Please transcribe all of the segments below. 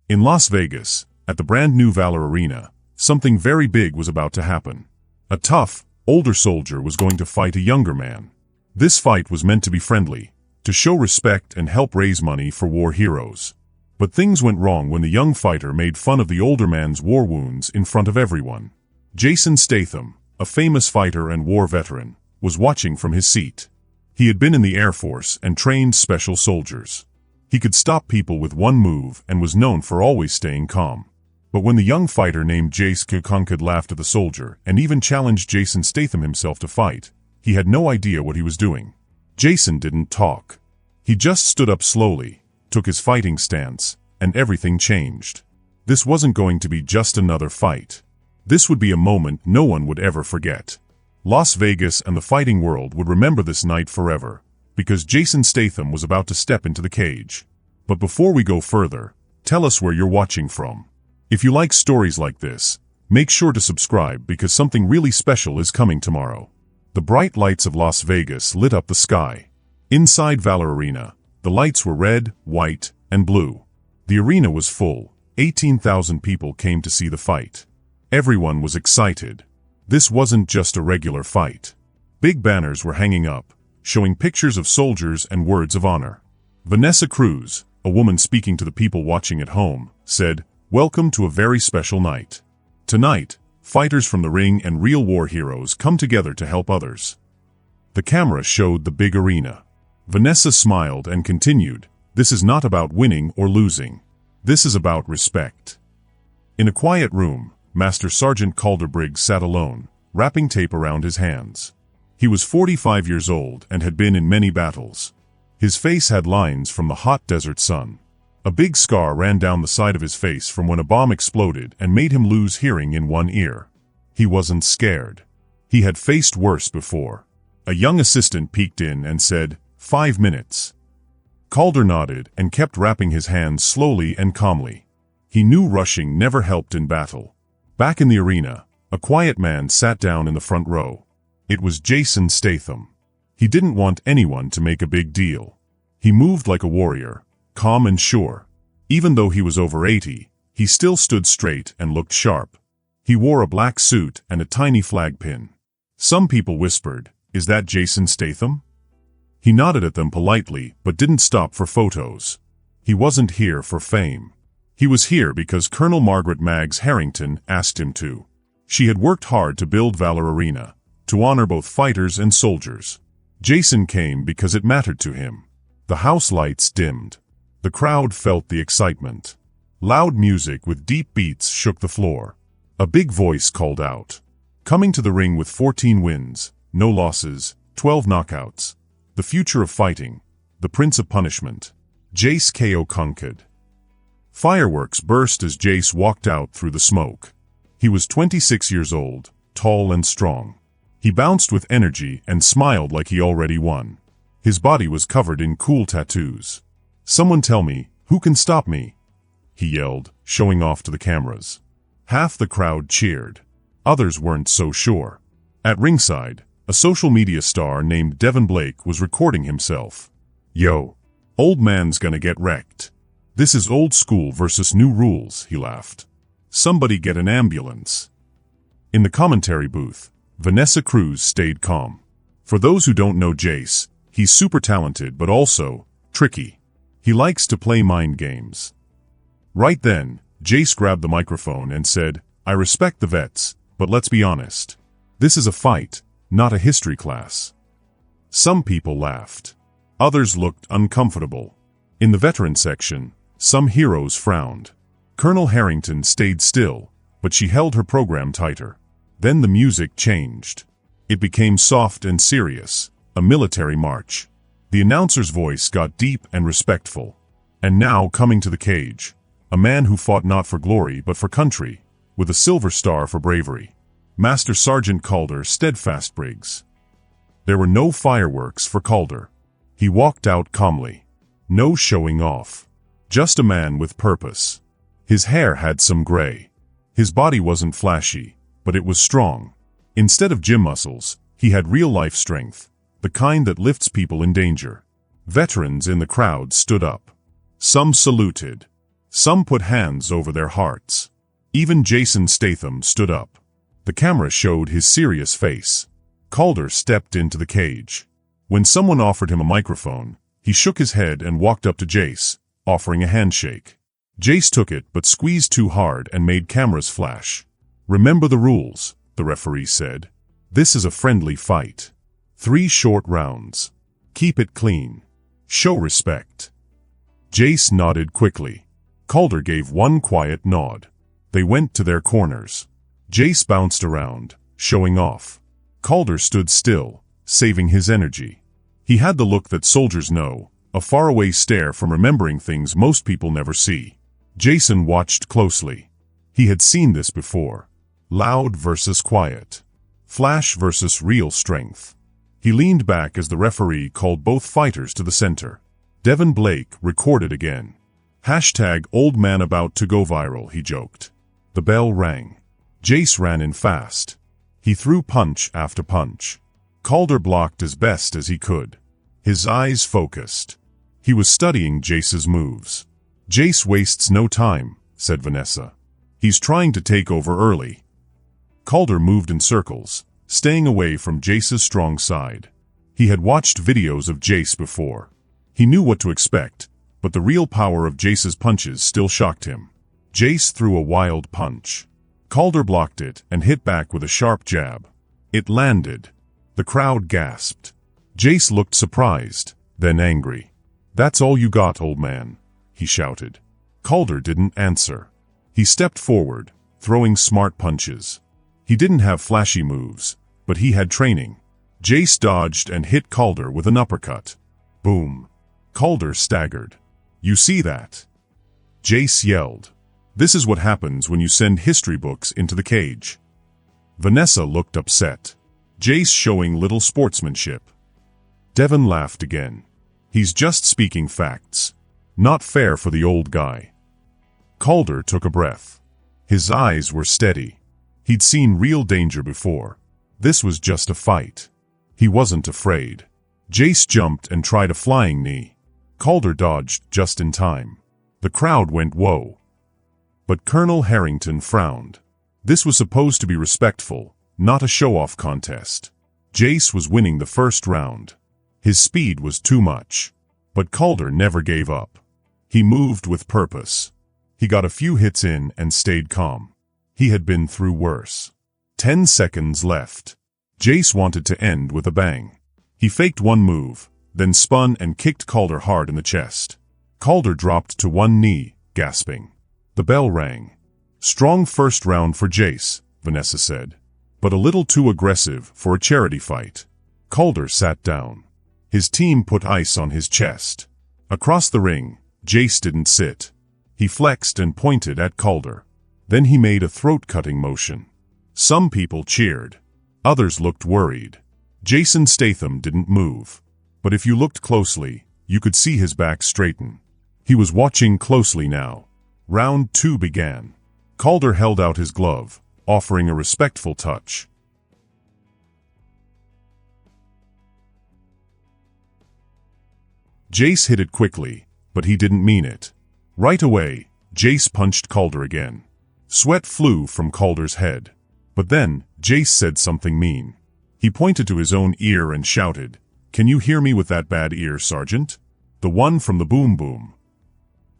In Las Vegas, at the brand new Valor Arena, something very big was about to happen. A tough, older soldier was going to fight a younger man. This fight was meant to be friendly, to show respect and help raise money for war heroes. But things went wrong when the young fighter made fun of the older man's war wounds in front of everyone. Jason Statham, a famous fighter and war veteran, was watching from his seat. He had been in the Air Force and trained special soldiers. He could stop people with one move and was known for always staying calm. But when the young fighter named Jason laughed at the soldier and even challenged Jason Statham himself to fight, he had no idea what he was doing. Jason didn't talk. He just stood up slowly, took his fighting stance, and everything changed. This wasn't going to be just another fight. This would be a moment no one would ever forget. Las Vegas and the fighting world would remember this night forever, because Jason Statham was about to step into the cage. But before we go further, tell us where you're watching from. If you like stories like this, make sure to subscribe because something really special is coming tomorrow. The bright lights of Las Vegas lit up the sky. Inside Valor Arena, the lights were red, white, and blue. The arena was full. 18,000 people came to see the fight. Everyone was excited. This wasn't just a regular fight. Big banners were hanging up, showing pictures of soldiers and words of honor. Vanessa Cruz, a woman speaking to the people watching at home, said, "Welcome to a very special night. Tonight, fighters from the ring and real war heroes come together to help others." The camera showed the big arena. Vanessa smiled and continued, "This is not about winning or losing. This is about respect." In a quiet room, Master Sergeant Calder Briggs sat alone, wrapping tape around his hands. He was 45 years old and had been in many battles. His face had lines from the hot desert sun. A big scar ran down the side of his face from when a bomb exploded and made him lose hearing in one ear. He wasn't scared. He had faced worse before. A young assistant peeked in and said, "5 minutes." Calder nodded and kept wrapping his hands slowly and calmly. He knew rushing never helped in battle. Back in the arena, a quiet man sat down in the front row. It was Jason Statham. He didn't want anyone to make a big deal. He moved like a warrior, calm and sure. Even though he was over 80, he still stood straight and looked sharp. He wore a black suit and a tiny flag pin. Some people whispered, "Is that Jason Statham?" He nodded at them politely but didn't stop for photos. He wasn't here for fame. He was here because Colonel Margaret Maggs Harrington asked him to. She had worked hard to build Valor Arena, to honor both fighters and soldiers. Jason came because it mattered to him. The house lights dimmed. The crowd felt the excitement. Loud music with deep beats shook the floor. A big voice called out. Coming to the ring with 14 wins, no losses, 12 knockouts. The future of fighting. The Prince of Punishment. Jace Ko Kunkad. Fireworks burst as Jace walked out through the smoke. He was 26 years old, tall and strong. He bounced with energy and smiled like he already won. His body was covered in cool tattoos. "Someone tell me, who can stop me?" he yelled, showing off to the cameras. Half the crowd cheered. Others weren't so sure. At ringside, a social media star named Devin Blake was recording himself. "Yo, old man's gonna get wrecked. This is old school versus new rules," he laughed. "Somebody get an ambulance." In the commentary booth, Vanessa Cruz stayed calm. For those who don't know Jace, he's super talented but also tricky. He likes to play mind games. Right then, Jace grabbed the microphone and said, "I respect the vets, but let's be honest. This is a fight, not a history class." Some people laughed. Others looked uncomfortable. In the veteran section, some heroes frowned. Colonel Harrington stayed still, but she held her program tighter. Then the music changed. It became soft and serious, a military march. The announcer's voice got deep and respectful. And now coming to the cage, a man who fought not for glory but for country, with a silver star for bravery. Master Sergeant Calder Steadfast Briggs. There were no fireworks for Calder. He walked out calmly. No showing off. Just a man with purpose. His hair had some gray. His body wasn't flashy, but it was strong. Instead of gym muscles, he had real-life strength, the kind that lifts people in danger. Veterans in the crowd stood up. Some saluted. Some put hands over their hearts. Even Jason Statham stood up. The camera showed his serious face. Calder stepped into the cage. When someone offered him a microphone, he shook his head and walked up to Jace, offering a handshake. Jace took it but squeezed too hard and made cameras flash. "Remember the rules," the referee said. "This is a friendly fight. 3 short rounds. Keep it clean. Show respect." Jace nodded quickly. Calder gave one quiet nod. They went to their corners. Jace bounced around, showing off. Calder stood still, saving his energy. He had the look that soldiers know, a faraway stare from remembering things most people never see. Jason watched closely. He had seen this before. Loud versus quiet. Flash versus real strength. He leaned back as the referee called both fighters to the center. Devin Blake recorded again. "Old man about to go viral," he joked. The bell rang. Jace ran in fast. He threw punch after punch. Calder blocked as best as he could. His eyes focused. He was studying Jace's moves. "Jace wastes no time," said Vanessa. "He's trying to take over early." Calder moved in circles, staying away from Jace's strong side. He had watched videos of Jace before. He knew what to expect, but the real power of Jace's punches still shocked him. Jace threw a wild punch. Calder blocked it and hit back with a sharp jab. It landed. The crowd gasped. Jace looked surprised, then angry. "That's all you got, old man," he shouted. Calder didn't answer. He stepped forward, throwing smart punches. He didn't have flashy moves, but he had training. Jace dodged and hit Calder with an uppercut. Boom. Calder staggered. "You see that?" Jace yelled. "This is what happens when you send history books into the cage." Vanessa looked upset. Jace showing little sportsmanship. Devin laughed again. "He's just speaking facts. Not fair for the old guy." Calder took a breath. His eyes were steady. He'd seen real danger before. This was just a fight. He wasn't afraid. Jace jumped and tried a flying knee. Calder dodged just in time. The crowd went whoa. But Colonel Harrington frowned. This was supposed to be respectful, not a show-off contest. Jace was winning the first round. His speed was too much. But Calder never gave up. He moved with purpose. He got a few hits in and stayed calm. He had been through worse. 10 seconds left. Jace wanted to end with a bang. He faked one move, then spun and kicked Calder hard in the chest. Calder dropped to one knee, gasping. The bell rang. "Strong first round for Jace," Vanessa said. "But a little too aggressive for a charity fight." Calder sat down. His team put ice on his chest. Across the ring, Jace didn't sit. He flexed and pointed at Calder. Then he made a throat-cutting motion. Some people cheered. Others looked worried. Jason Statham didn't move. But if you looked closely, you could see his back straighten. He was watching closely now. Round 2 began. Calder held out his glove, offering a respectful touch. Jace hit it quickly, but he didn't mean it. Right away, Jace punched Calder again. Sweat flew from Calder's head. But then, Jace said something mean. He pointed to his own ear and shouted, "Can you hear me with that bad ear, Sergeant? The one from the boom boom."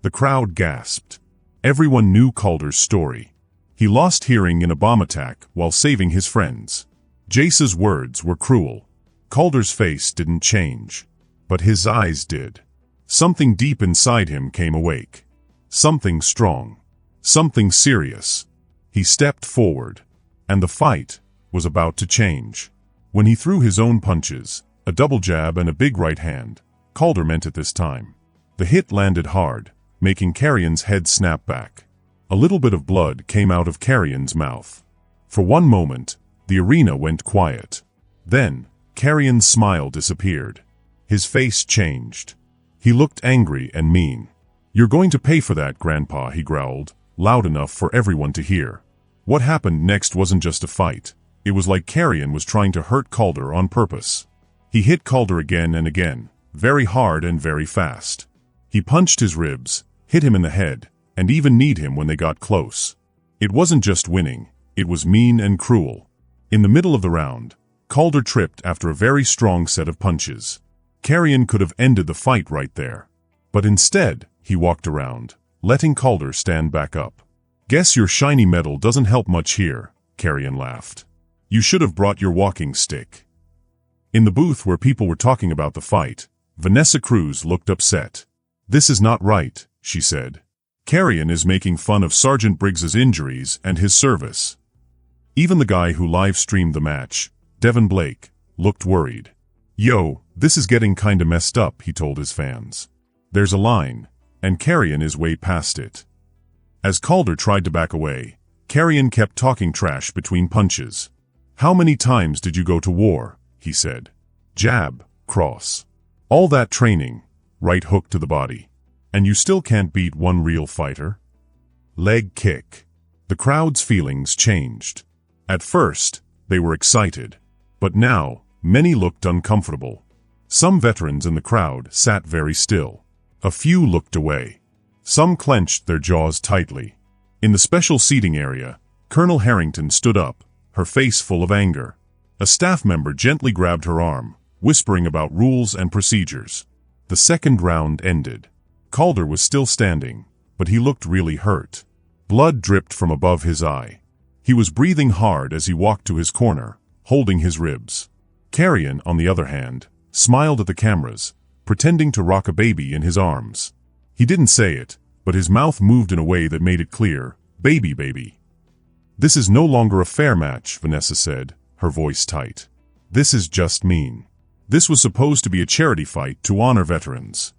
The crowd gasped. Everyone knew Calder's story. He lost hearing in a bomb attack while saving his friends. Jace's words were cruel. Calder's face didn't change. But his eyes did. Something deep inside him came awake. Something strong. Something serious. He stepped forward. And the fight was about to change. When he threw his own punches, a double jab and a big right hand, Calder meant it this time. The hit landed hard, making Carrion's head snap back. A little bit of blood came out of Carrion's mouth. For one moment, the arena went quiet. Then, Carrion's smile disappeared. His face changed. He looked angry and mean. "You're going to pay for that, Grandpa," he growled, loud enough for everyone to hear. What happened next wasn't just a fight. It was like Carrion was trying to hurt Calder on purpose. He hit Calder again and again, very hard and very fast. He punched his ribs, hit him in the head, and even kneed him when they got close. It wasn't just winning, it was mean and cruel. In the middle of the round, Calder tripped after a very strong set of punches. Carrion could have ended the fight right there. But instead, he walked around, letting Calder stand back up. "Guess your shiny medal doesn't help much here," Carrion laughed. "You should have brought your walking stick." In the booth where people were talking about the fight, Vanessa Cruz looked upset. "This is not right," she said. "Carrion is making fun of Sergeant Briggs's injuries and his service." Even the guy who live-streamed the match, Devin Blake, looked worried. "Yo, this is getting kinda messed up," he told his fans. "There's a line, and Carrion is way past it." As Calder tried to back away, Carrion kept talking trash between punches. "How many times did you go to war?" he said. "Jab, cross. All that training, right hook to the body. And you still can't beat one real fighter?" Leg kick. The crowd's feelings changed. At first, they were excited. But now, many looked uncomfortable. Some veterans in the crowd sat very still. A few looked away. Some clenched their jaws tightly. In the special seating area, Colonel Harrington stood up, her face full of anger. A staff member gently grabbed her arm, whispering about rules and procedures. The second round ended. Calder was still standing, but he looked really hurt. Blood dripped from above his eye. He was breathing hard as he walked to his corner, holding his ribs. Carrion, on the other hand, smiled at the cameras, pretending to rock a baby in his arms. He didn't say it, but his mouth moved in a way that made it clear, "Baby, baby." "This is no longer a fair match," Vanessa said, her voice tight. "This is just mean. This was supposed to be a charity fight to honor veterans."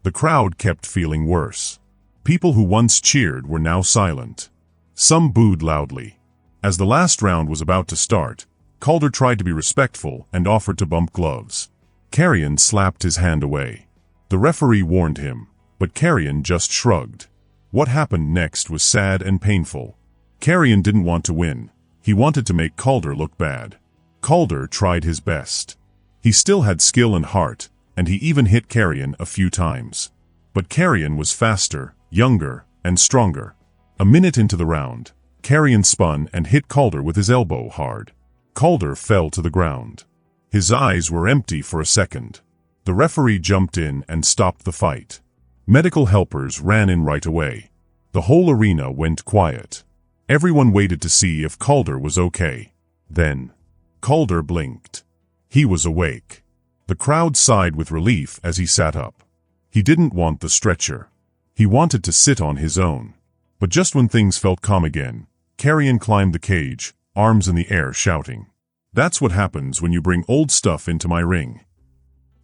The crowd kept feeling worse. People who once cheered were now silent. Some booed loudly. As the last round was about to start, Calder tried to be respectful and offered to bump gloves. Carrion slapped his hand away. The referee warned him, but Carrion just shrugged. What happened next was sad and painful. Carrion didn't want to win. He wanted to make Calder look bad. Calder tried his best. He still had skill and heart, and he even hit Carrion a few times. But Carrion was faster, younger, and stronger. A minute into the round, Carrion spun and hit Calder with his elbow hard. Calder fell to the ground. His eyes were empty for a second. The referee jumped in and stopped the fight. Medical helpers ran in right away. The whole arena went quiet. Everyone waited to see if Calder was okay. Then, Calder blinked. He was awake. The crowd sighed with relief as he sat up. He didn't want the stretcher. He wanted to sit on his own. But just when things felt calm again, Carrion climbed the cage, arms in the air shouting, "That's what happens when you bring old stuff into my ring."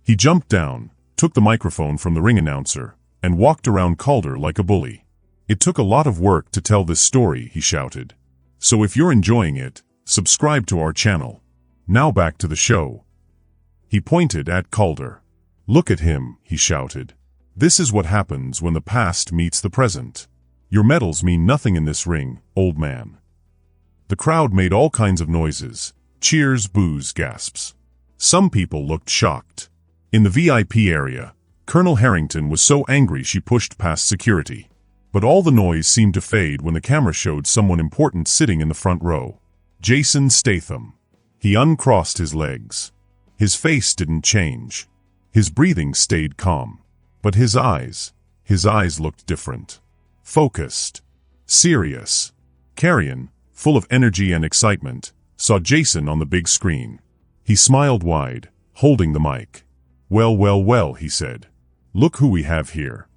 He jumped down, took the microphone from the ring announcer, and walked around Calder like a bully. "It took a lot of work to tell this story," he shouted. "So if you're enjoying it, subscribe to our channel. Now back to the show." He pointed at Calder. "Look at him," he shouted. "This is what happens when the past meets the present. Your medals mean nothing in this ring, old man." The crowd made all kinds of noises, cheers, boos, gasps. Some people looked shocked. In the VIP area, Colonel Harrington was so angry she pushed past security. But all the noise seemed to fade when the camera showed someone important sitting in the front row. Jason Statham. He uncrossed his legs. His face didn't change. His breathing stayed calm. But his eyes looked different. Focused. Serious. Carrion, full of energy and excitement, saw Jason on the big screen. He smiled wide, holding the mic. "Well, well, well," he said. "Look who we have here."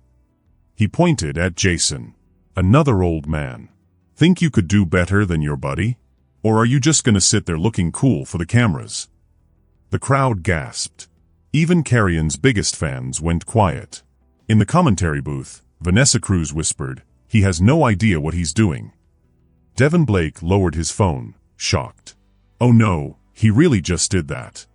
He pointed at Jason. "Another old man. Think you could do better than your buddy? Or are you just gonna sit there looking cool for the cameras?" The crowd gasped. Even Carrion's biggest fans went quiet. In the commentary booth, Vanessa Cruz whispered, "He has no idea what he's doing." Devin Blake lowered his phone, shocked. "Oh no, he really just did that."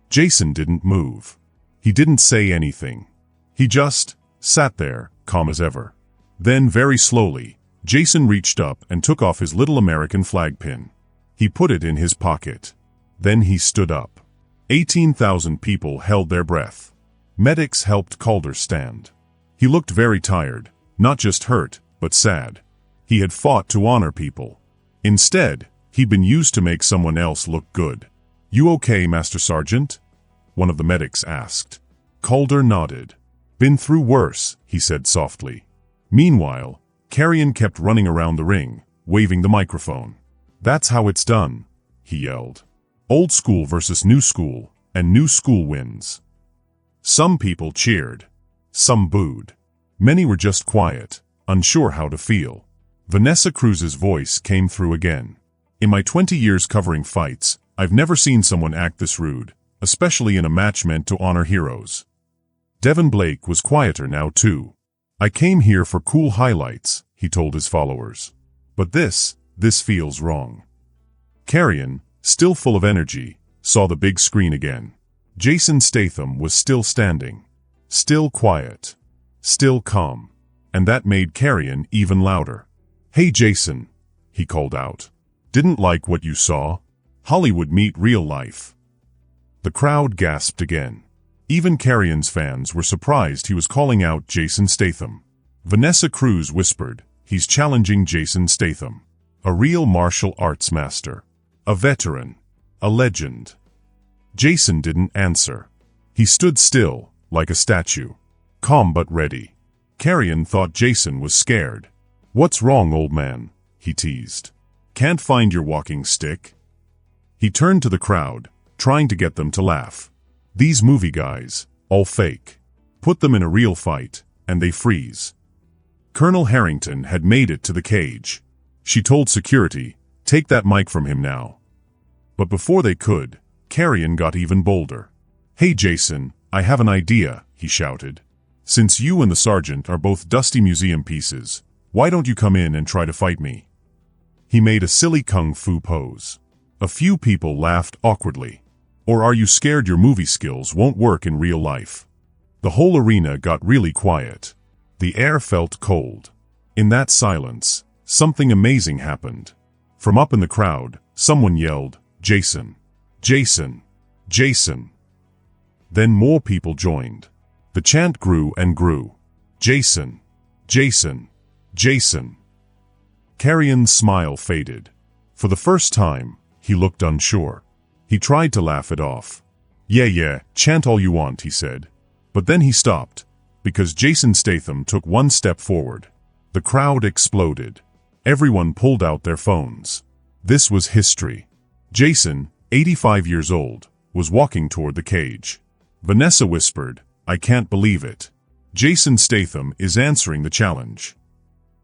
Jason didn't move. He didn't say anything. He just sat there, calm as ever. Then, very slowly, Jason reached up and took off his little American flag pin. He put it in his pocket. Then he stood up. 18,000 people held their breath. Medics helped Calder stand. He looked very tired, Not just hurt, but sad. He had fought to honor people. Instead, he'd been used to make someone else look good. "You okay, Master Sergeant?" one of the medics asked. Calder nodded. "Been through worse," he said softly. Meanwhile, Carrion kept running around the ring, waving the microphone. "That's how it's done," he yelled. "Old school versus new school, and new school wins." Some people cheered. Some booed. Many were just quiet, unsure how to feel. Vanessa Cruz's voice came through again. "In my 20 years covering fights, I've never seen someone act this rude, especially in a match meant to honor heroes." Devin Blake was quieter now too. "I came here for cool highlights," he told his followers. "But this feels wrong." Carrion, still full of energy, saw the big screen again. Jason Statham was still standing. Still quiet. Still calm. And that made Carrion even louder. "Hey Jason," he called out. "Didn't like what you saw? Hollywood meet real life." The crowd gasped again. Even Carrion's fans were surprised he was calling out Jason Statham. Vanessa Cruz whispered, "He's challenging Jason Statham. A real martial arts master. A veteran. A legend." Jason didn't answer. He stood still, like a statue. Calm but ready. Carrion thought Jason was scared. "What's wrong, old man?" he teased. "Can't find your walking stick?" He turned to the crowd, trying to get them to laugh. "These movie guys, all fake. Put them in a real fight, and they freeze." Colonel Harrington had made it to the cage. She told security, "Take that mic from him now." But before they could, Carrion got even bolder. "Hey Jason, I have an idea," he shouted. "Since you and the sergeant are both dusty museum pieces, why don't you come in and try to fight me?" He made a silly kung fu pose. A few people laughed awkwardly. "Or are you scared your movie skills won't work in real life?" The whole arena got really quiet. The air felt cold. In that silence, something amazing happened. From up in the crowd, someone yelled, "Jason! Jason! Jason!" Then more people joined. The chant grew and grew. "Jason! Jason! Jason!" Carrion's smile faded. For the first time, he looked unsure. He tried to laugh it off. Yeah, chant all you want," he said. But then he stopped, because Jason Statham took one step forward. The crowd exploded. Everyone pulled out their phones. This was history. Jason, 85 years old, was walking toward the cage. Vanessa whispered, "I can't believe it. Jason Statham is answering the challenge."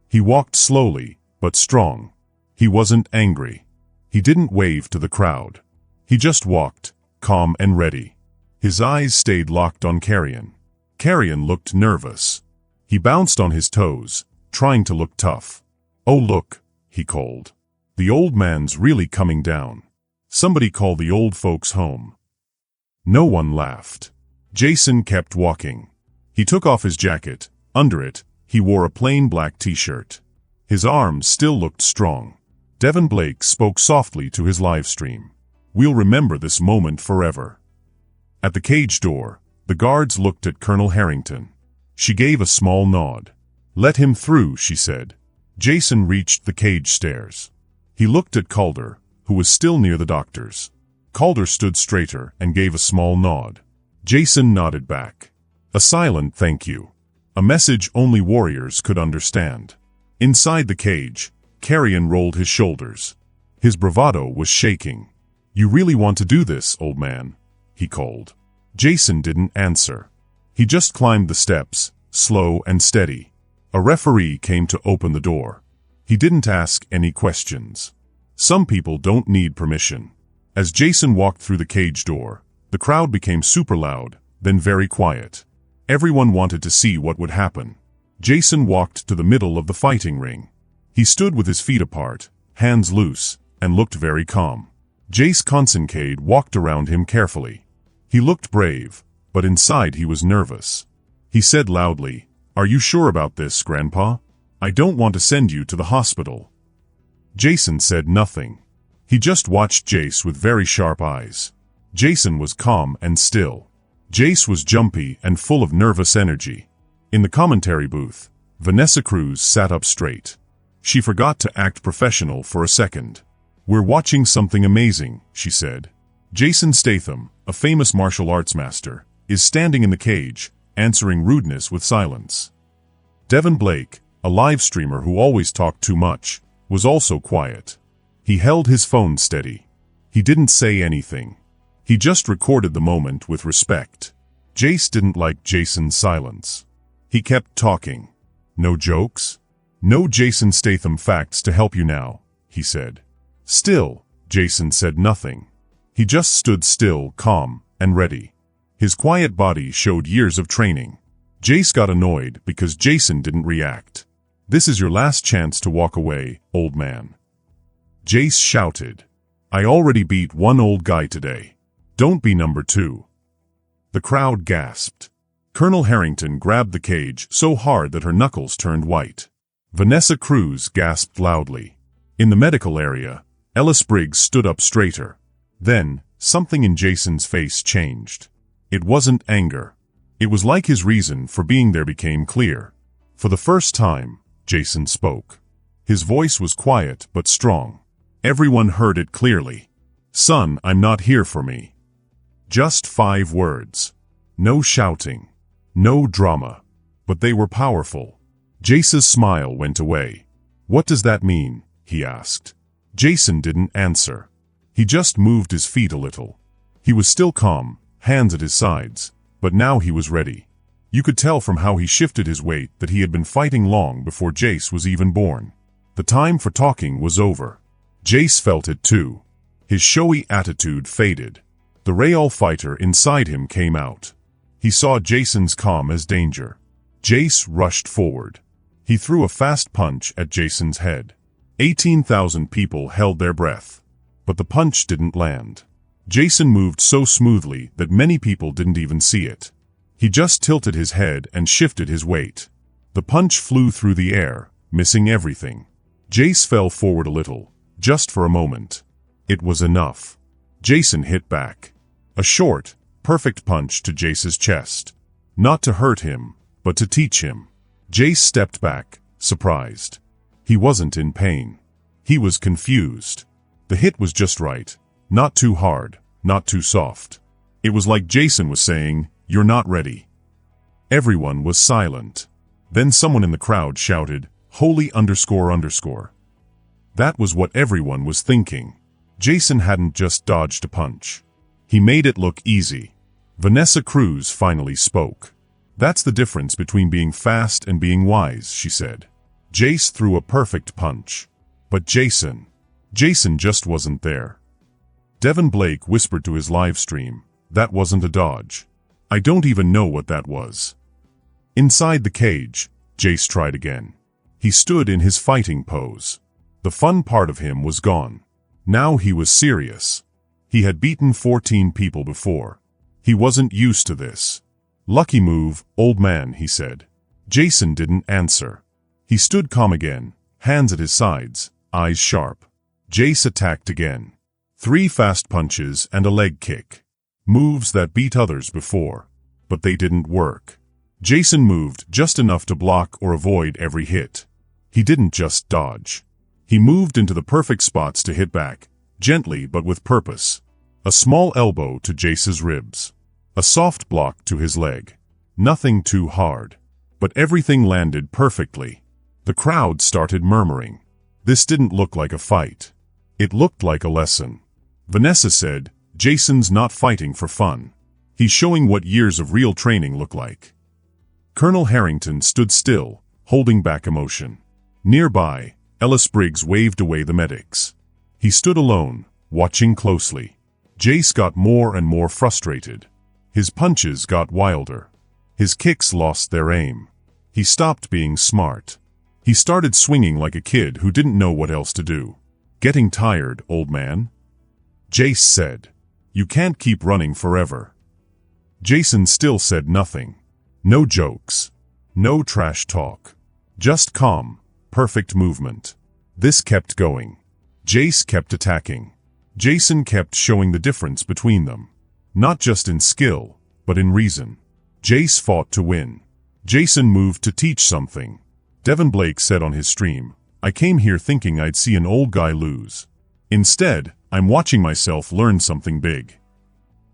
He walked slowly, but strong. He wasn't angry. He didn't wave to the crowd. He just walked, calm and ready. His eyes stayed locked on Carrion. Carrion looked nervous. He bounced on his toes, trying to look tough. "Oh look," he called. "The old man's really coming down. Somebody call the old folks home." No one laughed. Jason kept walking. He took off his jacket. Under it, he wore a plain black t-shirt. His arms still looked strong. Devin Blake spoke softly to his live stream. "We'll remember this moment forever." At the cage door, the guards looked at Colonel Harrington. She gave a small nod. "Let him through," she said. Jason reached the cage stairs. He looked at Calder, who was still near the doctors. Calder stood straighter and gave a small nod. Jason nodded back. A silent thank you. A message only warriors could understand. Inside the cage, Carrion rolled his shoulders. His bravado was shaking. "You really want to do this, old man?" he called. Jason didn't answer. He just climbed the steps, slow and steady. A referee came to open the door. He didn't ask any questions. Some people don't need permission. As Jason walked through the cage door, the crowd became super loud, then very quiet. Everyone wanted to see what would happen. Jason walked to the middle of the fighting ring. He stood with his feet apart, hands loose, and looked very calm. Jace Consincade walked around him carefully. He looked brave, but inside he was nervous. He said loudly, "Are you sure about this, Grandpa? I don't want to send you to the hospital." Jason said nothing. He just watched Jace with very sharp eyes. Jason was calm and still. Jace was jumpy and full of nervous energy. In the commentary booth, Vanessa Cruz sat up straight. She forgot to act professional for a second. "We're watching something amazing," she said. Jason Statham, a famous martial arts master, is standing in the cage, answering rudeness with silence. Devin Blake, a live streamer who always talked too much, was also quiet. He held his phone steady. He didn't say anything. He just recorded the moment with respect. Jace didn't like Jason's silence. He kept talking. "No jokes? No Jason Statham facts to help you now," he said. Still, Jason said nothing. He just stood still, calm, and ready. His quiet body showed years of training. Jace got annoyed because Jason didn't react. "This is your last chance to walk away, old man." Jace shouted. "I already beat one old guy today. Don't be number two." The crowd gasped. Colonel Harrington grabbed the cage so hard that her knuckles turned white. Vanessa Cruz gasped loudly. In the medical area, Ellis Briggs stood up straighter. Then, something in Jason's face changed. It wasn't anger. It was like his reason for being there became clear. For the first time, Jason spoke. His voice was quiet but strong. Everyone heard it clearly. "Son, I'm not here for me." Just 5 words. No shouting. No drama. But they were powerful. Jace's smile went away. "What does that mean?" he asked. Jason didn't answer. He just moved his feet a little. He was still calm, hands at his sides, but now he was ready. You could tell from how he shifted his weight that he had been fighting long before Jace was even born. The time for talking was over. Jace felt it too. His showy attitude faded. The Real fighter inside him came out. He saw Jason's calm as danger. Jace rushed forward. He threw a fast punch at Jason's head. 18,000 people held their breath. But the punch didn't land. Jason moved so smoothly that many people didn't even see it. He just tilted his head and shifted his weight. The punch flew through the air, missing everything. Jace fell forward a little, just for a moment. It was enough. Jason hit back. A short, perfect punch to Jace's chest. Not to hurt him, but to teach him. Jace stepped back, surprised. He wasn't in pain. He was confused. The hit was just right. Not too hard, not too soft. It was like Jason was saying, "You're not ready." Everyone was silent. Then someone in the crowd shouted, "Holy __." That was what everyone was thinking. Jason hadn't just dodged a punch. He made it look easy. Vanessa Cruz finally spoke. "That's the difference between being fast and being wise," she said. Jace threw a perfect punch. But Jason just wasn't there. Devin Blake whispered to his live stream, "That wasn't a dodge. I don't even know what that was." Inside the cage, Jace tried again. He stood in his fighting pose. The fun part of him was gone. Now he was serious. He had beaten 14 people before. He wasn't used to this. "Lucky move, old man," he said. Jason didn't answer. He stood calm again, hands at his sides, eyes sharp. Jace attacked again. 3 fast punches and a leg kick. Moves that beat others before. But they didn't work. Jason moved just enough to block or avoid every hit. He didn't just dodge. He moved into the perfect spots to hit back, gently but with purpose. A small elbow to Jace's ribs. A soft block to his leg. Nothing too hard. But everything landed perfectly. The crowd started murmuring. This didn't look like a fight. It looked like a lesson. Vanessa said, "Jason's not fighting for fun. He's showing what years of real training look like." Colonel Harrington stood still, holding back emotion. Nearby, Ellis Briggs waved away the medics. He stood alone, watching closely. Jace got more and more frustrated. His punches got wilder. His kicks lost their aim. He stopped being smart. He started swinging like a kid who didn't know what else to do. "Getting tired, old man?" Jace said. "You can't keep running forever." Jason still said nothing. No jokes. No trash talk. Just calm, perfect movement. This kept going. Jace kept attacking. Jason kept showing the difference between them. Not just in skill, but in reason. Jace fought to win. Jason moved to teach something. Devin Blake said on his stream, "I came here thinking I'd see an old guy lose. Instead, I'm watching myself learn something big."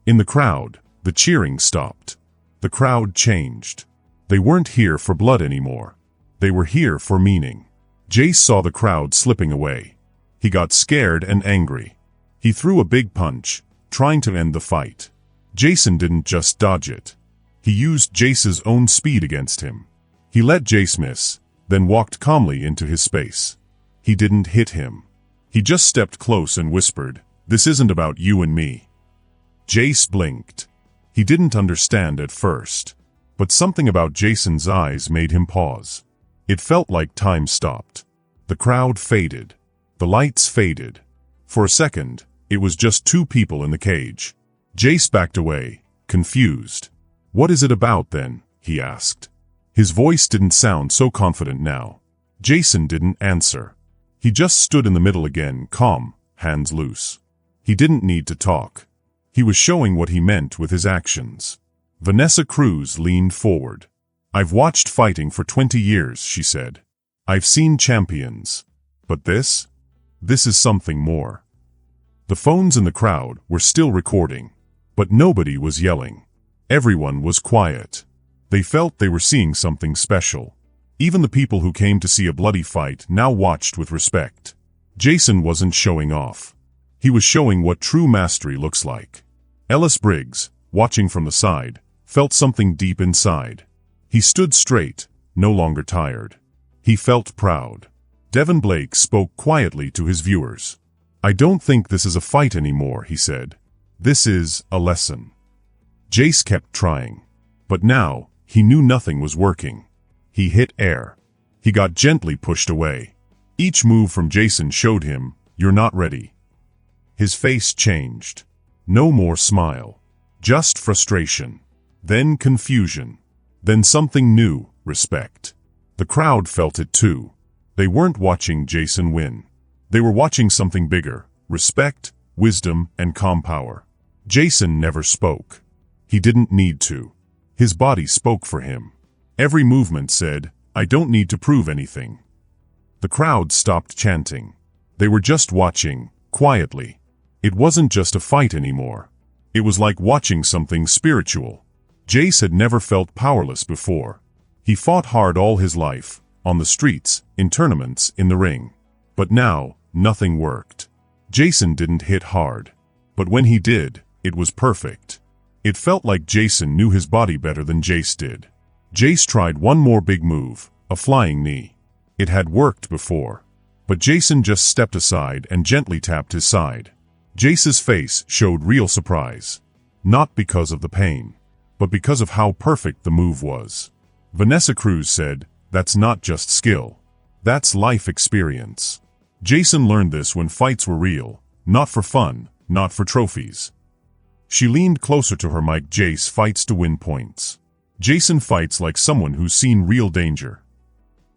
In the crowd, the cheering stopped. The crowd changed. They weren't here for blood anymore. They were here for meaning. Jace saw the crowd slipping away. He got scared and angry. He threw a big punch, trying to end the fight. Jason didn't just dodge it. He used Jace's own speed against him. He let Jace miss, then walked calmly into his space. He didn't hit him. He just stepped close and whispered, "This isn't about you and me." Jace blinked. He didn't understand at first, but something about Jason's eyes made him pause. It felt like time stopped. The crowd faded. The lights faded. For a second, it was just two people in the cage. Jace backed away, confused. "What is it about then?" he asked. His voice didn't sound so confident now. Jason didn't answer. He just stood in the middle again, calm, hands loose. He didn't need to talk. He was showing what he meant with his actions. Vanessa Cruz leaned forward. "I've watched fighting for 20 years, she said. "I've seen champions. But this is something more." The phones in the crowd were still recording, but nobody was yelling. Everyone was quiet. They felt they were seeing something special. Even the people who came to see a bloody fight now watched with respect. Jason wasn't showing off. He was showing what true mastery looks like. Ellis Briggs, watching from the side, felt something deep inside. He stood straight, no longer tired. He felt proud. Devin Blake spoke quietly to his viewers. "I don't think this is a fight anymore," he said. "This is a lesson." Jace kept trying. But now, he knew nothing was working. He hit air. He got gently pushed away. Each move from Jason showed him, "You're not ready." His face changed. No more smile. Just frustration. Then confusion. Then something new, respect. The crowd felt it too. They weren't watching Jason win. They were watching something bigger, respect, wisdom, and calm power. Jason never spoke. He didn't need to. His body spoke for him. Every movement said, "I don't need to prove anything." The crowd stopped chanting. They were just watching, quietly. It wasn't just a fight anymore. It was like watching something spiritual. Jace had never felt powerless before. He fought hard all his life, on the streets, in tournaments, in the ring. But now, nothing worked. Jason didn't hit hard. But when he did, it was perfect. It felt like Jason knew his body better than Jace did. Jace tried one more big move, a flying knee. It had worked before. But Jason just stepped aside and gently tapped his side. Jace's face showed real surprise. Not because of the pain, but because of how perfect the move was. Vanessa Cruz said, "That's not just skill. That's life experience." Jason learned this when fights were real, not for fun, not for trophies. She leaned closer to her mic. "Jace fights to win points. Jason fights like someone who's seen real danger."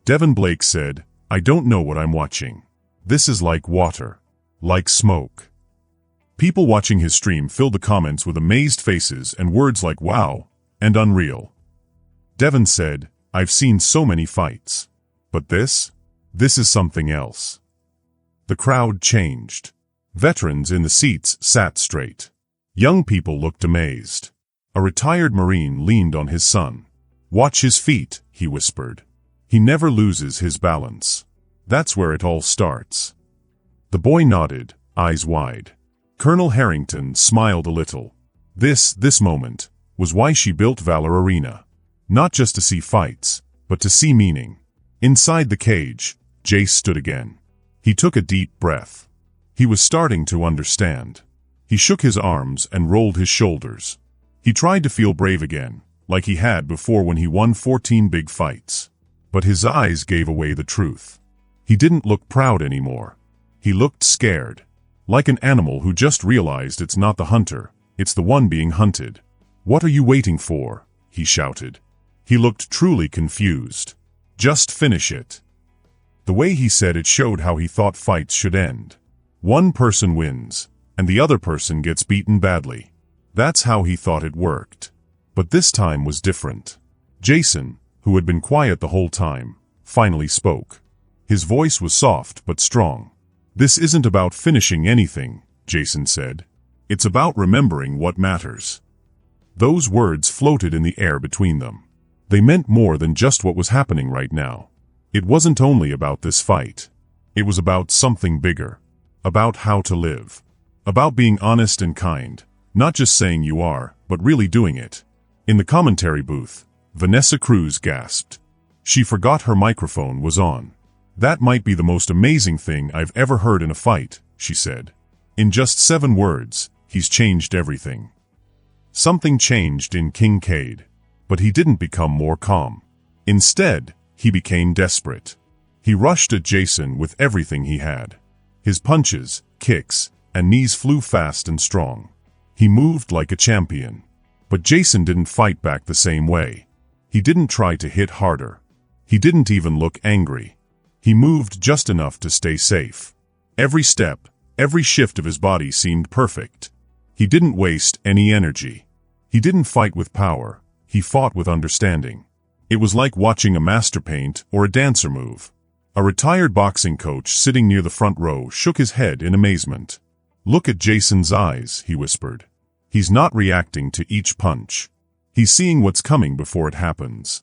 Devin Blake said, "I don't know what I'm watching. This is like water. Like smoke." People watching his stream filled the comments with amazed faces and words like "wow" and "unreal." Devin said, "I've seen so many fights. But this is something else." The crowd changed. Veterans in the seats sat straight. Young people looked amazed. A retired Marine leaned on his son. "Watch his feet," he whispered. "He never loses his balance. That's where it all starts." The boy nodded, eyes wide. Colonel Harrington smiled a little. This moment, was why she built Valor Arena. Not just to see fights, but to see meaning. Inside the cage, Jace stood again. He took a deep breath. He was starting to understand. He shook his arms and rolled his shoulders. He tried to feel brave again, like he had before when he won 14 big fights. But his eyes gave away the truth. He didn't look proud anymore. He looked scared. Like an animal who just realized it's not the hunter, it's the one being hunted. "What are you waiting for?" he shouted. He looked truly confused. "Just finish it." The way he said it showed how he thought fights should end. One person wins, and the other person gets beaten badly. That's how he thought it worked. But this time was different. Jason, who had been quiet the whole time, finally spoke. His voice was soft but strong. "This isn't about finishing anything," Jason said. "It's about remembering what matters." Those words floated in the air between them. They meant more than just what was happening right now. It wasn't only about this fight. It was about something bigger. About how to live. About being honest and kind, not just saying you are, but really doing it. In the commentary booth, Vanessa Cruz gasped. She forgot her microphone was on. "That might be the most amazing thing I've ever heard in a fight," she said. "In just 7 words, he's changed everything." Something changed in Kincaid, but he didn't become more calm. Instead, he became desperate. He rushed at Jason with everything he had. His punches, kicks, and knees flew fast and strong. He moved like a champion. But Jason didn't fight back the same way. He didn't try to hit harder. He didn't even look angry. He moved just enough to stay safe. Every step, every shift of his body seemed perfect. He didn't waste any energy. He didn't fight with power. He fought with understanding. It was like watching a master paint or a dancer move. A retired boxing coach sitting near the front row shook his head in amazement. "Look at Jason's eyes," he whispered. "He's not reacting to each punch. He's seeing what's coming before it happens."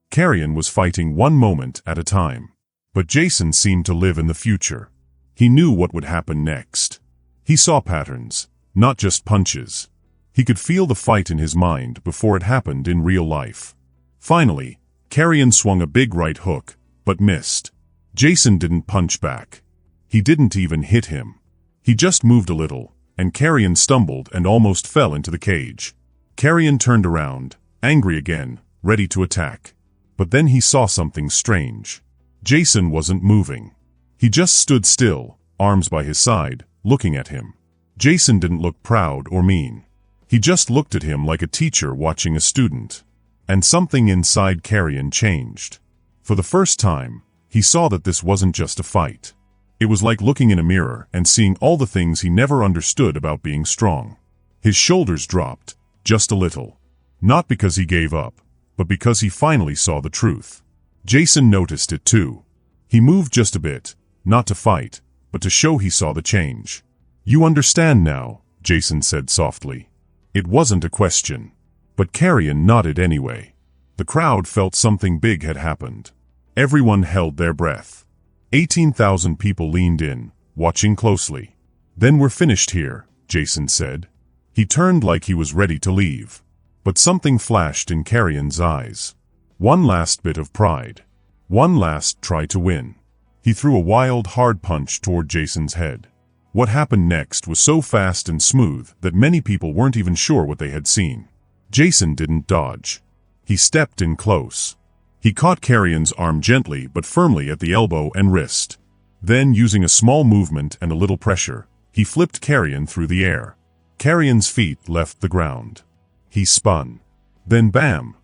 Carrion was fighting one moment at a time. But Jason seemed to live in the future. He knew what would happen next. He saw patterns, not just punches. He could feel the fight in his mind before it happened in real life. Finally, Carrion swung a big right hook, but missed. Jason didn't punch back. He didn't even hit him. He just moved a little, and Carrion stumbled and almost fell into the cage. Carrion turned around, angry again, ready to attack. But then he saw something strange. Jason wasn't moving. He just stood still, arms by his side, looking at him. Jason didn't look proud or mean. He just looked at him like a teacher watching a student. And something inside Carrion changed. For the first time, he saw that this wasn't just a fight. It was like looking in a mirror and seeing all the things he never understood about being strong. His shoulders dropped, just a little. Not because he gave up, but because he finally saw the truth. Jason noticed it too. He moved just a bit, not to fight, but to show he saw the change. "You understand now," Jason said softly. It wasn't a question. But Carrion nodded anyway. The crowd felt something big had happened. Everyone held their breath. 18,000 people leaned in, watching closely. "Then we're finished here," Jason said. He turned like he was ready to leave. But something flashed in Carrion's eyes. One last bit of pride. One last try to win. He threw a wild, hard punch toward Jason's head. What happened next was so fast and smooth that many people weren't even sure what they had seen. Jason didn't dodge. He stepped in close. He caught Carrion's arm gently but firmly at the elbow and wrist. Then, using a small movement and a little pressure, he flipped Carrion through the air. Carrion's feet left the ground. He spun. Then bam!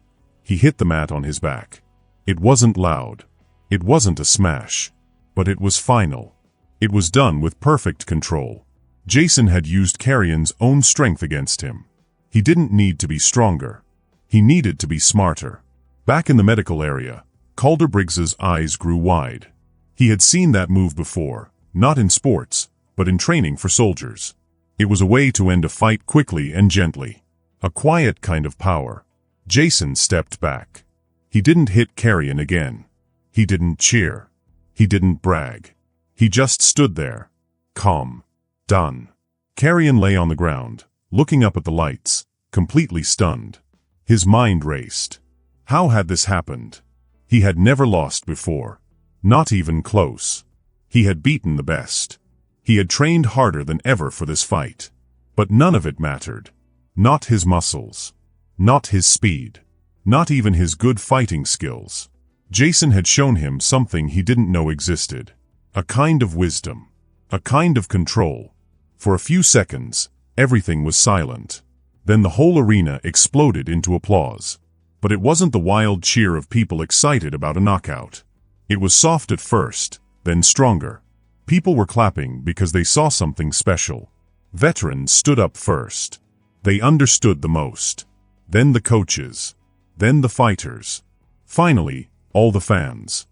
He hit the mat on his back. It wasn't loud. It wasn't a smash. But it was final. It was done with perfect control. Jason had used Carrion's own strength against him. He didn't need to be stronger. He needed to be smarter. Back in the medical area, Calder Briggs's eyes grew wide. He had seen that move before, not in sports, but in training for soldiers. It was a way to end a fight quickly and gently. A quiet kind of power. Jason stepped back. He didn't hit Carrion again. He didn't cheer. He didn't brag. He just stood there. Calm. Done. Carrion lay on the ground, looking up at the lights, completely stunned. His mind raced. How had this happened? He had never lost before. Not even close. He had beaten the best. He had trained harder than ever for this fight. But none of it mattered. Not his muscles. Not his speed. Not even his good fighting skills. Jason had shown him something he didn't know existed. A kind of wisdom. A kind of control. For a few seconds, everything was silent. Then the whole arena exploded into applause. But it wasn't the wild cheer of people excited about a knockout. It was soft at first, then stronger. People were clapping because they saw something special. Veterans stood up first. They understood the most. Then the coaches. Then the fighters. Finally, all the fans.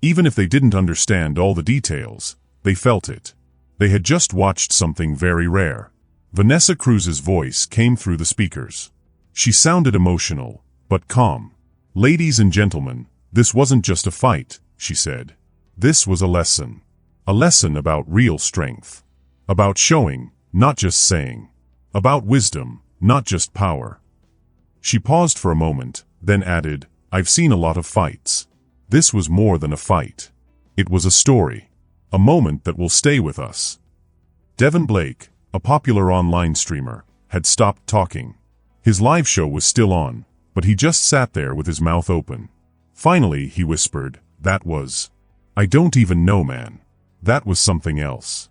Even if they didn't understand all the details, they felt it. They had just watched something very rare. Vanessa Cruz's voice came through the speakers. She sounded emotional, but calm. "Ladies and gentlemen, this wasn't just a fight," she said. "This was a lesson. A lesson about real strength. About showing, not just saying. About wisdom, not just power." She paused for a moment, then added, "I've seen a lot of fights. This was more than a fight. It was a story. A moment that will stay with us." Devin Blake, a popular online streamer, had stopped talking. His live show was still on, but he just sat there with his mouth open. Finally, he whispered, "I don't even know, man. That was something else."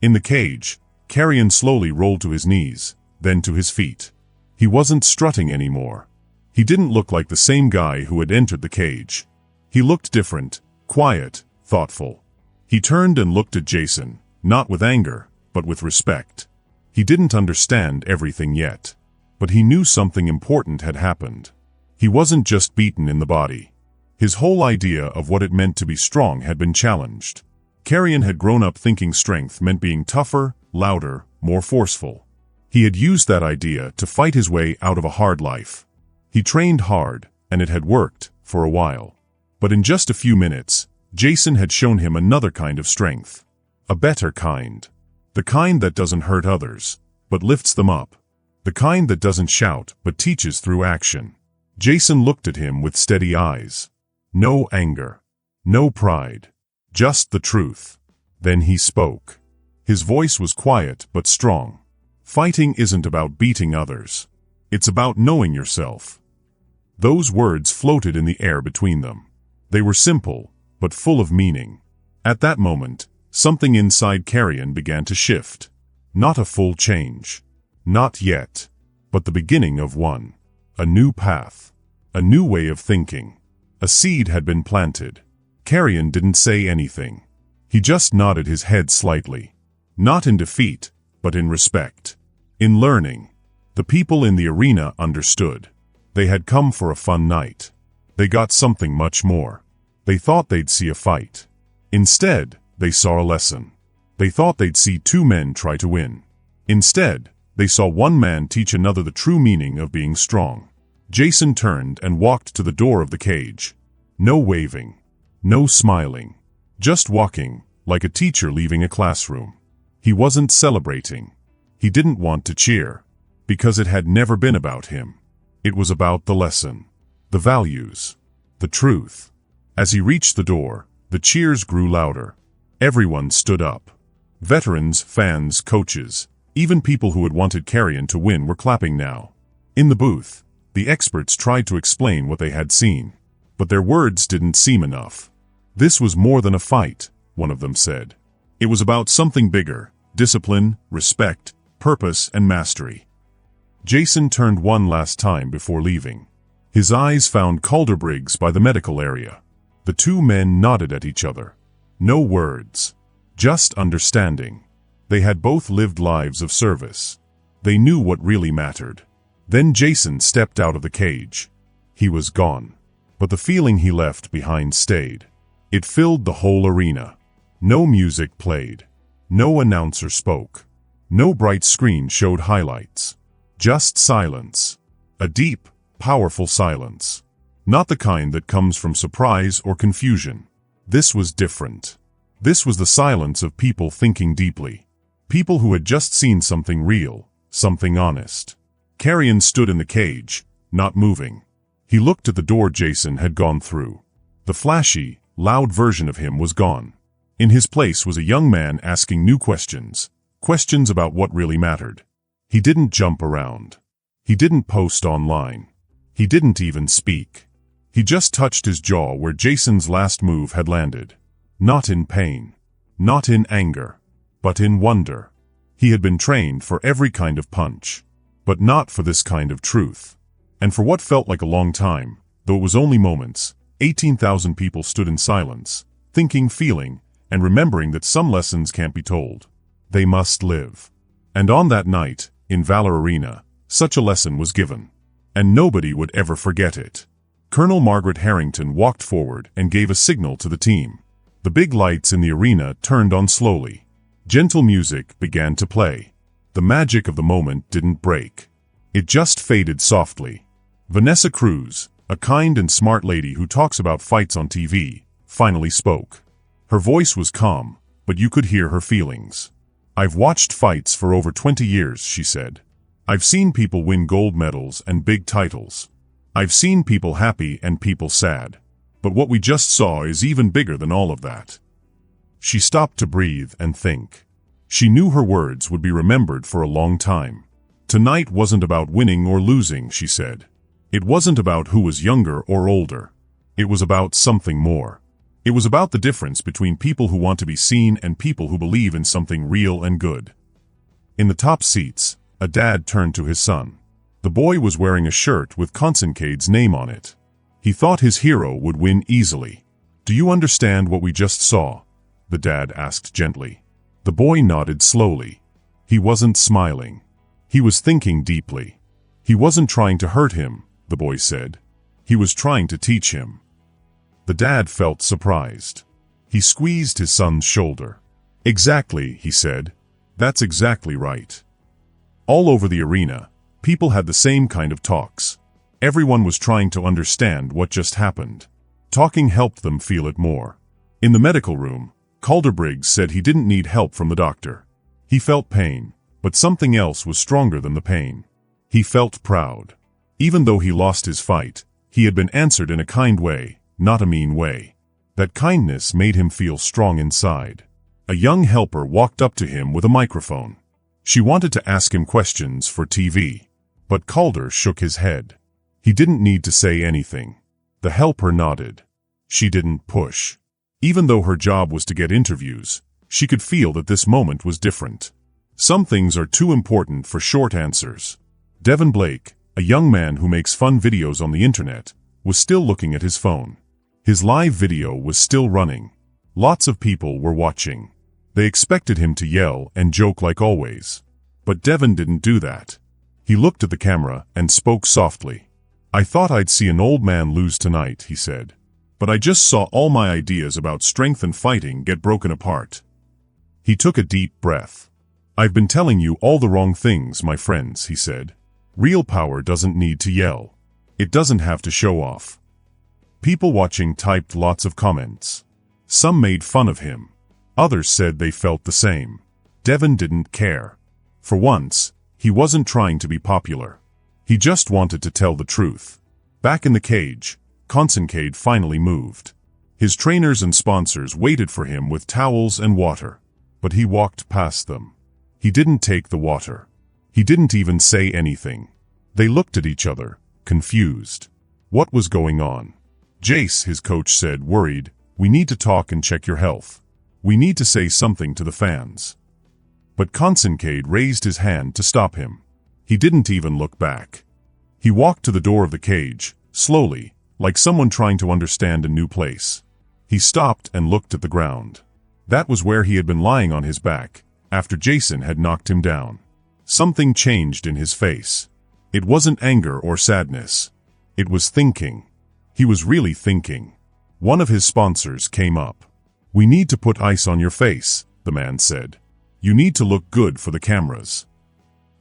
In the cage, Carrion slowly rolled to his knees, then to his feet. He wasn't strutting anymore. He didn't look like the same guy who had entered the cage. He looked different, quiet, thoughtful. He turned and looked at Jason, not with anger, but with respect. He didn't understand everything yet, but he knew something important had happened. He wasn't just beaten in the body. His whole idea of what it meant to be strong had been challenged. Carrion had grown up thinking strength meant being tougher, louder, more forceful. He had used that idea to fight his way out of a hard life. He trained hard, and it had worked, for a while. But in just a few minutes, Jason had shown him another kind of strength. A better kind. The kind that doesn't hurt others, but lifts them up. The kind that doesn't shout, but teaches through action. Jason looked at him with steady eyes. No anger. No pride. Just the truth. Then he spoke. His voice was quiet but strong. "Fighting isn't about beating others. It's about knowing yourself." Those words floated in the air between them. They were simple, but full of meaning. At that moment, something inside Carrion began to shift. Not a full change. Not yet. But the beginning of one. A new path. A new way of thinking. A seed had been planted. Carrion didn't say anything. He just nodded his head slightly. Not in defeat, but in respect. In learning. The people in the arena understood. They had come for a fun night. They got something much more. They thought they'd see a fight. Instead, they saw a lesson. They thought they'd see two men try to win. Instead, they saw one man teach another the true meaning of being strong. Jason turned and walked to the door of the cage. No waving. No smiling. Just walking, like a teacher leaving a classroom. He wasn't celebrating. He didn't want to cheer. Because it had never been about him. It was about the lesson. The values. The truth. As he reached the door, the cheers grew louder. Everyone stood up. Veterans, fans, coaches, even people who had wanted Carrion to win were clapping now. In the booth, the experts tried to explain what they had seen. But their words didn't seem enough. "This was more than a fight," one of them said. "It was about something bigger: discipline, respect, purpose, and mastery." Jason turned one last time before leaving. His eyes found Calder Briggs by the medical area. The two men nodded at each other. No words. Just understanding. They had both lived lives of service. They knew what really mattered. Then Jason stepped out of the cage. He was gone. But the feeling he left behind stayed. It filled the whole arena. No music played. No announcer spoke. No bright screen showed highlights. Just silence. A deep, powerful silence. Not the kind that comes from surprise or confusion. This was different. This was the silence of people thinking deeply. People who had just seen something real, something honest. Carrion stood in the cage, not moving. He looked at the door Jason had gone through. The flashy, loud version of him was gone. In his place was a young man asking new questions. Questions about what really mattered. He didn't jump around. He didn't post online. He didn't even speak. He just touched his jaw where Jason's last move had landed. Not in pain. Not in anger. But in wonder. He had been trained for every kind of punch. But not for this kind of truth. And for what felt like a long time, though it was only moments, 18,000 people stood in silence, thinking, feeling, and remembering that some lessons can't be told. They must live. And on that night, in Valor Arena, such a lesson was given. And nobody would ever forget it. Colonel Margaret Harrington walked forward and gave a signal to the team. The big lights in the arena turned on slowly. Gentle music began to play. The magic of the moment didn't break. It just faded softly. Vanessa Cruz, a kind and smart lady who talks about fights on TV, finally spoke. Her voice was calm, but you could hear her feelings. "I've watched fights for over 20 years, she said. "I've seen people win gold medals and big titles. I've seen people happy and people sad. But what we just saw is even bigger than all of that." She stopped to breathe and think. She knew her words would be remembered for a long time. Tonight wasn't about winning or losing, she said. It wasn't about who was younger or older. It was about something more. It was about the difference between people who want to be seen and people who believe in something real and good. In the top seats, a dad turned to his son. The boy was wearing a shirt with Concencade's name on it. He thought his hero would win easily. "Do you understand what we just saw?" the dad asked gently. The boy nodded slowly. He wasn't smiling. He was thinking deeply. He wasn't trying to hurt him, the boy said. He was trying to teach him. The dad felt surprised. He squeezed his son's shoulder. "Exactly," he said. "That's exactly right." All over the arena, people had the same kind of talks. Everyone was trying to understand what just happened. Talking helped them feel it more. In the medical room, Calder Briggs said he didn't need help from the doctor. He felt pain, but something else was stronger than the pain. He felt proud. Even though he lost his fight, he had been answered in a kind way, not a mean way. That kindness made him feel strong inside. A young helper walked up to him with a microphone. She wanted to ask him questions for TV. But Calder shook his head. He didn't need to say anything. The helper nodded. She didn't push. Even though her job was to get interviews, she could feel that this moment was different. Some things are too important for short answers. Devin Blake, a young man who makes fun videos on the internet, was still looking at his phone. His live video was still running. Lots of people were watching. They expected him to yell and joke like always. But Devin didn't do that. He looked at the camera and spoke softly. "I thought I'd see an old man lose tonight," he said. "But I just saw all my ideas about strength and fighting get broken apart." He took a deep breath. "I've been telling you all the wrong things, my friends," he said. "Real power doesn't need to yell. It doesn't have to show off." People watching typed lots of comments. Some made fun of him. Others said they felt the same. Devin didn't care. For once, he wasn't trying to be popular. He just wanted to tell the truth. Back in the cage, Concencade finally moved. His trainers and sponsors waited for him with towels and water. But he walked past them. He didn't take the water. He didn't even say anything. They looked at each other, confused. What was going on? "Jace," his coach said, worried, "we need to talk and check your health. We need to say something to the fans." But Concencade raised his hand to stop him. He didn't even look back. He walked to the door of the cage, slowly, like someone trying to understand a new place. He stopped and looked at the ground. That was where he had been lying on his back, after Jason had knocked him down. Something changed in his face. It wasn't anger or sadness. It was thinking. He was really thinking. One of his sponsors came up. "We need to put ice on your face," the man said. "You need to look good for the cameras."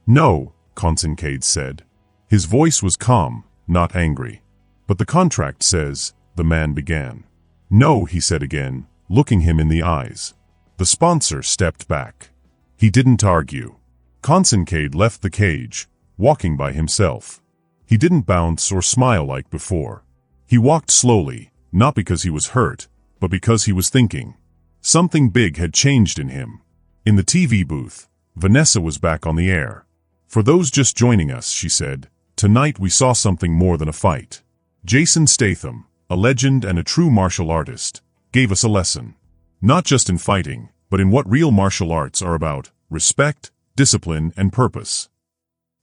"No," Concencade said. His voice was calm, not angry. "But the contract says," the man began. "No," he said again, looking him in the eyes. The sponsor stepped back. He didn't argue. Concencade left the cage, walking by himself. He didn't bounce or smile like before. He walked slowly, not because he was hurt, but because he was thinking. Something big had changed in him. In the TV booth, Vanessa was back on the air. "For those just joining us," she said, "tonight we saw something more than a fight. Jason Statham, a legend and a true martial artist, gave us a lesson. Not just in fighting, but in what real martial arts are about: respect, discipline, and purpose."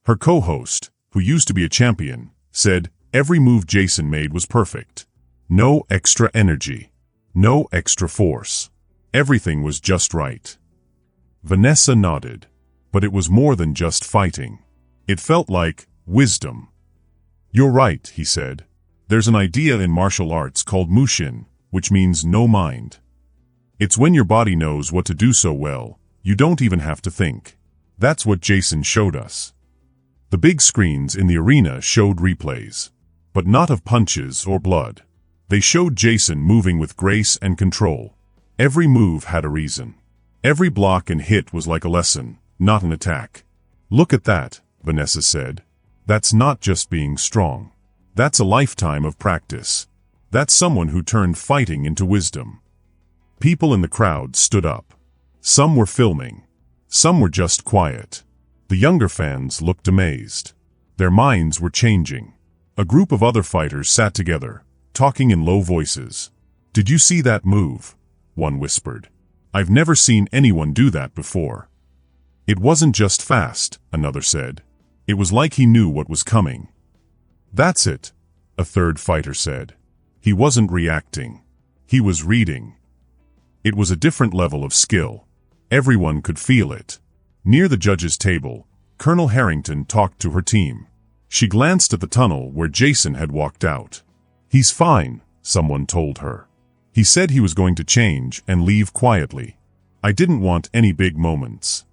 Her co-host, who used to be a champion, said, "Every move Jason made was perfect. No extra energy. No extra force. Everything was just right." Vanessa nodded. But it was more than just fighting. It felt like wisdom. "You're right," he said. There's an idea in martial arts called mushin, which means no mind. It's when your body knows what to do so well, you don't even have to think. That's what Jason showed us. The big screens in the arena showed replays, but not of punches or blood. They showed Jason moving with grace and control. Every move had a reason. Every block and hit was like a lesson, not an attack. Look at that, Vanessa said. That's not just being strong. That's a lifetime of practice. That's someone who turned fighting into wisdom. People in the crowd stood up. Some were filming. Some were just quiet. The younger fans looked amazed. Their minds were changing. A group of other fighters sat together, talking in low voices. "Did you see that move?" one whispered. "I've never seen anyone do that before." "It wasn't just fast," another said. "It was like he knew what was coming." "That's it," a third fighter said. "He wasn't reacting. He was reading." It was a different level of skill. Everyone could feel it. Near the judges' table, Colonel Harrington talked to her team. She glanced at the tunnel where Jason had walked out. "He's fine," someone told her. "He said he was going to change and leave quietly. I didn't want any big moments."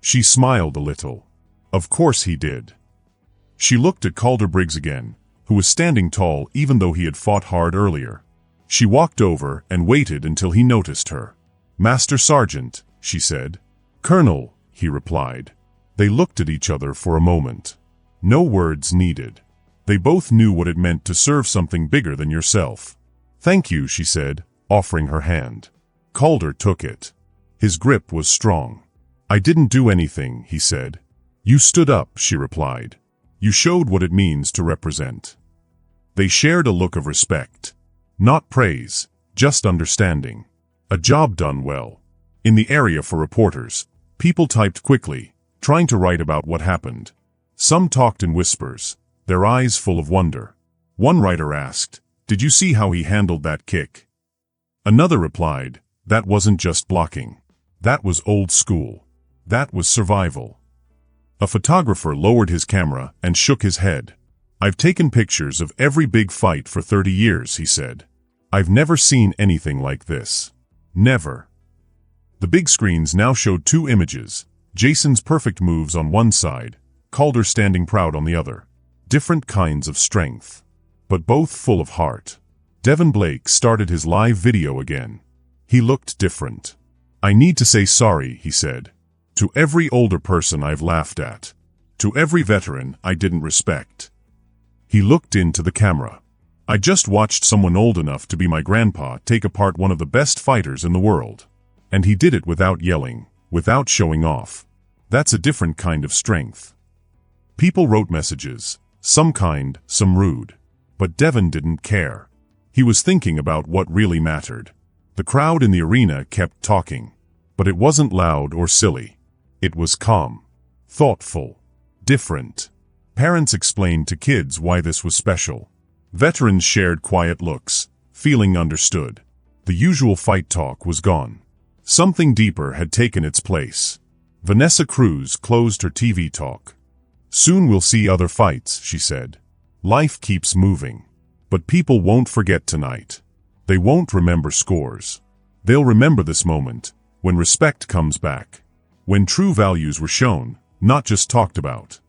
She smiled a little. Of course he did. She looked at Calder Briggs again, who was standing tall even though he had fought hard earlier. She walked over and waited until he noticed her. "Master Sergeant," she said. "Colonel," he replied. They looked at each other for a moment. No words needed. They both knew what it meant to serve something bigger than yourself. "Thank you," she said, offering her hand. Calder took it. His grip was strong. "I didn't do anything," he said. "You stood up," she replied. "You showed what it means to represent." They shared a look of respect. Not praise, just understanding. A job done well. In the area for reporters, people typed quickly, trying to write about what happened. Some talked in whispers, their eyes full of wonder. One writer asked, "Did you see how he handled that kick?" Another replied, "That wasn't just blocking. That was old school. That was survival." A photographer lowered his camera and shook his head. "I've taken pictures of every big fight for 30 years, he said. "I've never seen anything like this. Never." The big screens now showed two images, Jason's perfect moves on one side, Calder standing proud on the other. Different kinds of strength, but both full of heart. Devin Blake started his live video again. He looked different. "I need to say sorry," he said. "To every older person I've laughed at. To every veteran I didn't respect." He looked into the camera. "I just watched someone old enough to be my grandpa take apart one of the best fighters in the world. And he did it without yelling, without showing off. That's a different kind of strength." People wrote messages, some kind, some rude. But Devin didn't care. He was thinking about what really mattered. The crowd in the arena kept talking. But it wasn't loud or silly. It was calm, thoughtful, different. Parents explained to kids why this was special. Veterans shared quiet looks, feeling understood. The usual fight talk was gone. Something deeper had taken its place. Vanessa Cruz closed her TV talk. "Soon we'll see other fights," she said. "Life keeps moving. But people won't forget tonight. They won't remember scores. They'll remember this moment, when respect comes back. When true values were shown, not just talked about."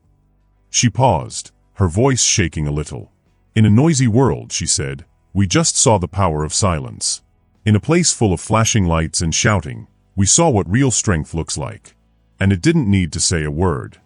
She paused, her voice shaking a little. "In a noisy world," she said, "we just saw the power of silence. In a place full of flashing lights and shouting, we saw what real strength looks like. And it didn't need to say a word."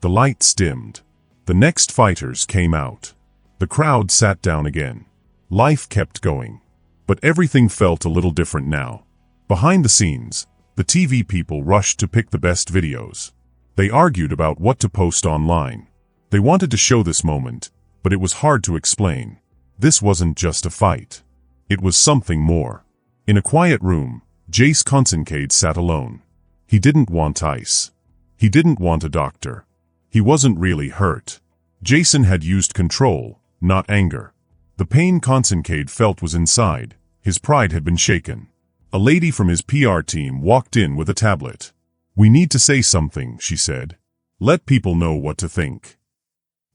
The lights dimmed. The next fighters came out. The crowd sat down again. Life kept going. But everything felt a little different now. Behind the scenes, the TV people rushed to pick the best videos. They argued about what to post online. They wanted to show this moment, but it was hard to explain. This wasn't just a fight. It was something more. In a quiet room, Jace Consincade sat alone. He didn't want ice. He didn't want a doctor. He wasn't really hurt. Jason had used control, not anger. The pain Consincade felt was inside. His pride had been shaken. A lady from his PR team walked in with a tablet. "We need to say something," she said. "Let people know what to think."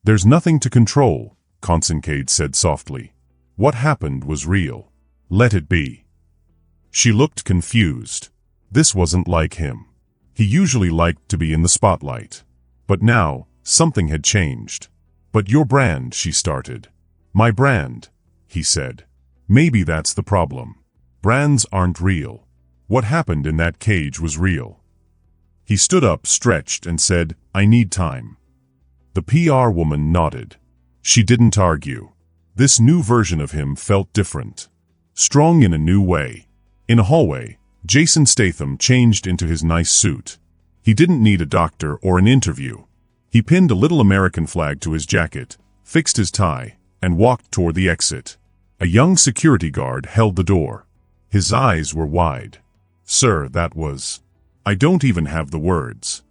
"There's nothing to control," Consincade said softly. What happened was real. Let it be. She looked confused. This wasn't like him. He usually liked to be in the spotlight. But now, something had changed. But your brand, she started. My brand, he said. Maybe that's the problem. Brands aren't real. What happened in that cage was real. He stood up, stretched, and said, I need time. The PR woman nodded. She didn't argue. This new version of him felt different. Strong in a new way. In a hallway, Jason Statham changed into his nice suit. He didn't need a doctor or an interview. He pinned a little American flag to his jacket, fixed his tie, and walked toward the exit. A young security guard held the door. His eyes were wide. Sir, that was... I don't even have the words.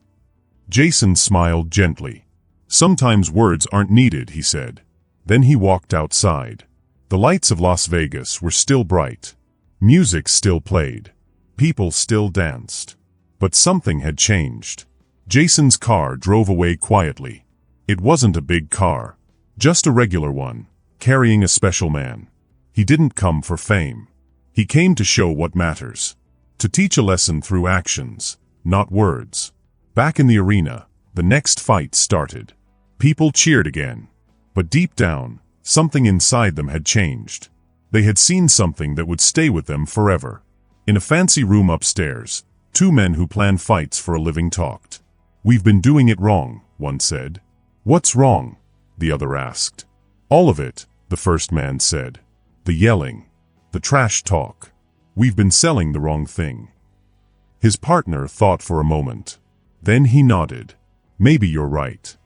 Jason smiled gently. Sometimes words aren't needed, he said. Then he walked outside. The lights of Las Vegas were still bright. Music still played. People still danced. But something had changed. Jason's car drove away quietly. It wasn't a big car. Just a regular one, carrying a special man. He didn't come for fame. He came to show what matters. To teach a lesson through actions, not words. Back in the arena, the next fight started. People cheered again. But deep down, something inside them had changed. They had seen something that would stay with them forever. In a fancy room upstairs, two men who planned fights for a living talked. We've been doing it wrong, one said. What's wrong? The other asked. All of it, the first man said. The yelling. The trash talk. We've been selling the wrong thing. His partner thought for a moment. Then he nodded. Maybe you're right.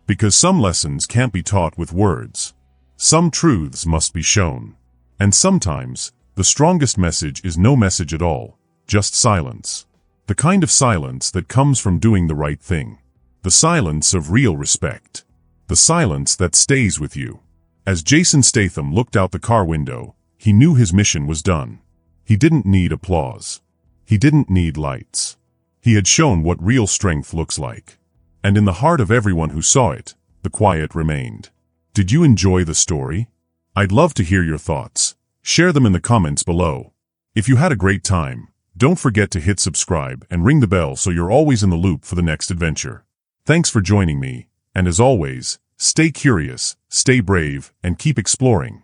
Because some lessons can't be taught with words. Some truths must be shown. And sometimes, the strongest message is no message at all, just silence. The kind of silence that comes from doing the right thing. The silence of real respect. The silence that stays with you. As Jason Statham looked out the car window, he knew his mission was done. He didn't need applause. He didn't need lights. He had shown what real strength looks like. And in the heart of everyone who saw it, the quiet remained. Did you enjoy the story? I'd love to hear your thoughts. Share them in the comments below. If you had a great time, don't forget to hit subscribe and ring the bell so you're always in the loop for the next adventure. Thanks for joining me, and as always, stay curious, stay brave, and keep exploring.